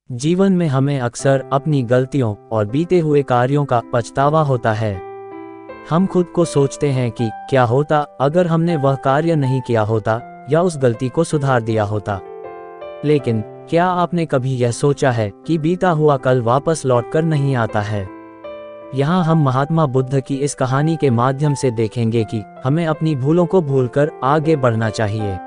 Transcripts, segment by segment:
जीवन में हमें अक्सर अपनी गलतियों और बीते हुए कार्यों का पछतावा होता है। हम खुद को सोचते हैं कि क्या होता अगर हमने वह कार्य नहीं किया होता या उस गलती को सुधार दिया होता। लेकिन क्या आपने कभी यह सोचा है कि बीता हुआ कल वापस लौटकर नहीं आता है? यहाँ हम महात्मा बुद्ध की इस कहानी के माध्यम से देखेंगे कि हमें अपनी भूलों को भूलकर आगे बढ़ना चाहिए।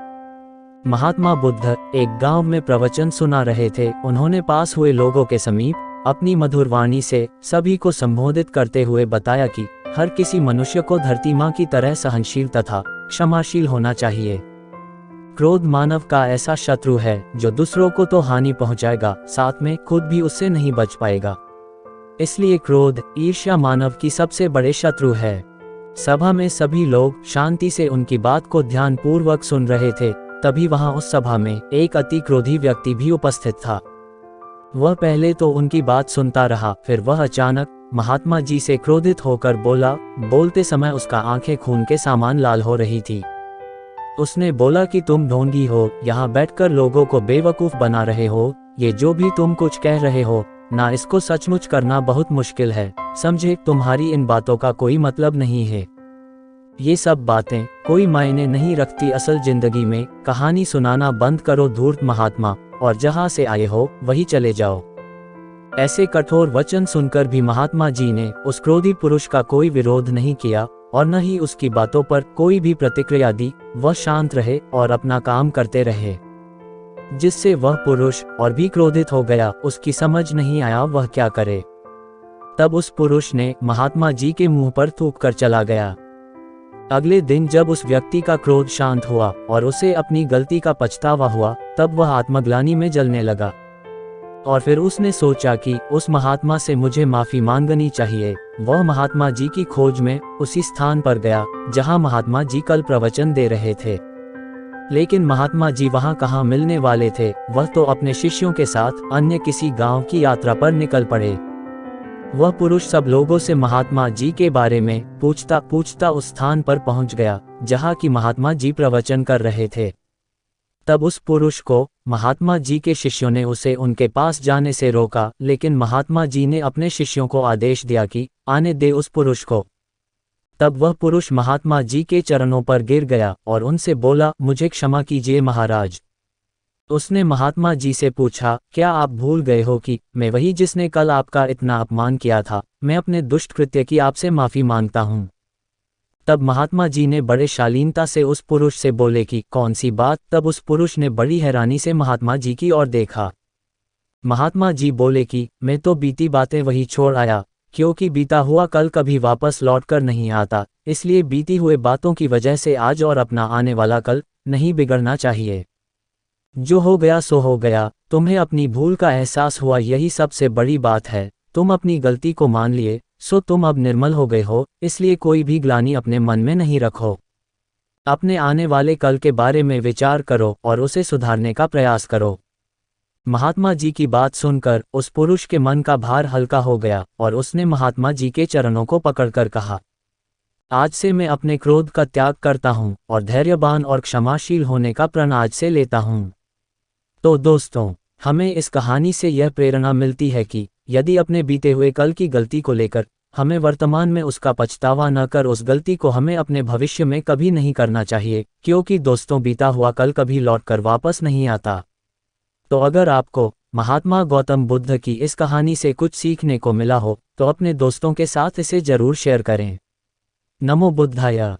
महात्मा बुद्ध एक गांव में प्रवचन सुना रहे थे। उन्होंने पास हुए लोगों के समीप अपनी मधुर वाणी से सभी को संबोधित करते हुए बताया कि हर किसी मनुष्य को धरती माँ की तरह सहनशील तथा क्षमाशील होना चाहिए। क्रोध मानव का ऐसा शत्रु है जो दूसरों को तो हानि पहुंचाएगा, साथ में खुद भी उससे नहीं बच पाएगा। इसलिए क्रोध, ईर्ष्या मानव की सबसे बड़े शत्रु है। सभा में सभी लोग शांति से उनकी बात को ध्यानपूर्वक सुन रहे थे। तभी वहां उस सभा में एक अति क्रोधी व्यक्ति भी उपस्थित था। वह पहले तो उनकी बात सुनता रहा, फिर वह अचानक महात्मा जी से क्रोधित होकर बोला। बोलते समय उसका आंखें खून के समान लाल हो रही थी। उसने बोला कि तुम ढोंगी हो, यहाँ बैठकर लोगों को बेवकूफ बना रहे हो। ये जो भी तुम कुछ कह रहे हो ना, इसको सचमुच करना बहुत मुश्किल है। समझे, तुम्हारी इन बातों का कोई मतलब नहीं है। ये सब बातें कोई मायने नहीं रखती असल जिंदगी में। कहानी सुनाना बंद करो धूर्त महात्मा, और जहां से आए हो वही चले जाओ। ऐसे कठोर वचन सुनकर भी महात्मा जी ने उस क्रोधी पुरुष का कोई विरोध नहीं किया और न ही उसकी बातों पर कोई भी प्रतिक्रिया दी। वह शांत रहे और अपना काम करते रहे, जिससे वह पुरुष और भी क्रोधित हो गया। उसकी समझ नहीं आया वह क्या करे। तब उस पुरुष ने महात्मा जी के मुंह पर थूक कर चला गया। अगले दिन जब उस व्यक्ति का क्रोध शांत हुआ और उसे अपनी गलती का पछतावा हुआ, तब वह आत्मग्लानि में जलने लगा। और फिर उसने सोचा कि उस महात्मा से मुझे माफी मांगनी चाहिए। वह महात्मा जी की खोज में उसी स्थान पर गया जहां महात्मा जी कल प्रवचन दे रहे थे। लेकिन महात्मा जी वहां कहां मिलने वाले थे। वह तो अपने शिष्यों के साथ अन्य किसी गांव की यात्रा पर निकल पड़े। वह पुरुष सब लोगों से महात्मा जी के बारे में पूछता पूछता उस स्थान पर पहुंच गया जहां की महात्मा जी प्रवचन कर रहे थे। तब उस पुरुष को महात्मा जी के शिष्यों ने उसे उनके पास जाने से रोका, लेकिन महात्मा जी ने अपने शिष्यों को आदेश दिया कि आने दे उस पुरुष को। तब वह पुरुष महात्मा जी के चरणों पर गिर गया और उनसे बोला, मुझे क्षमा कीजिए महाराज। उसने महात्मा जी से पूछा, क्या आप भूल गए हो कि मैं वही जिसने कल आपका इतना अपमान किया था? मैं अपने दुष्ट कृत्य की आपसे माफी मांगता हूँ। तब महात्मा जी ने बड़े शालीनता से उस पुरुष से बोले कि कौन सी बात? तब उस पुरुष ने बड़ी हैरानी से महात्मा जी की ओर देखा। महात्मा जी बोले कि मैं तो बीती बातें वही छोड़ आया, क्योंकि बीता हुआ कल कभी वापस लौटकर नहीं आता। इसलिए बीती हुए बातों की वजह से आज और अपना आने वाला कल नहीं बिगड़ना चाहिए। जो हो गया सो हो गया। तुम्हें अपनी भूल का एहसास हुआ, यही सबसे बड़ी बात है। तुम अपनी गलती को मान लिए, सो तुम अब निर्मल हो गए हो। इसलिए कोई भी ग्लानि अपने मन में नहीं रखो। अपने आने वाले कल के बारे में विचार करो और उसे सुधारने का प्रयास करो। महात्मा जी की बात सुनकर उस पुरुष के मन का भार हल्का हो गया और उसने महात्मा जी के चरणों को पकड़कर कहा, आज से मैं अपने क्रोध का त्याग करता हूँ और धैर्यवान और क्षमाशील होने का प्रण आज से लेता हूँ। तो दोस्तों, हमें इस कहानी से यह प्रेरणा मिलती है कि यदि अपने बीते हुए कल की गलती को लेकर हमें वर्तमान में उसका पछतावा न कर, उस गलती को हमें अपने भविष्य में कभी नहीं करना चाहिए, क्योंकि दोस्तों बीता हुआ कल कभी लौटकर वापस नहीं आता। तो अगर आपको महात्मा गौतम बुद्ध की इस कहानी से कुछ सीखने को मिला हो तो अपने दोस्तों के साथ इसे जरूर शेयर करें। नमो बुद्धाय।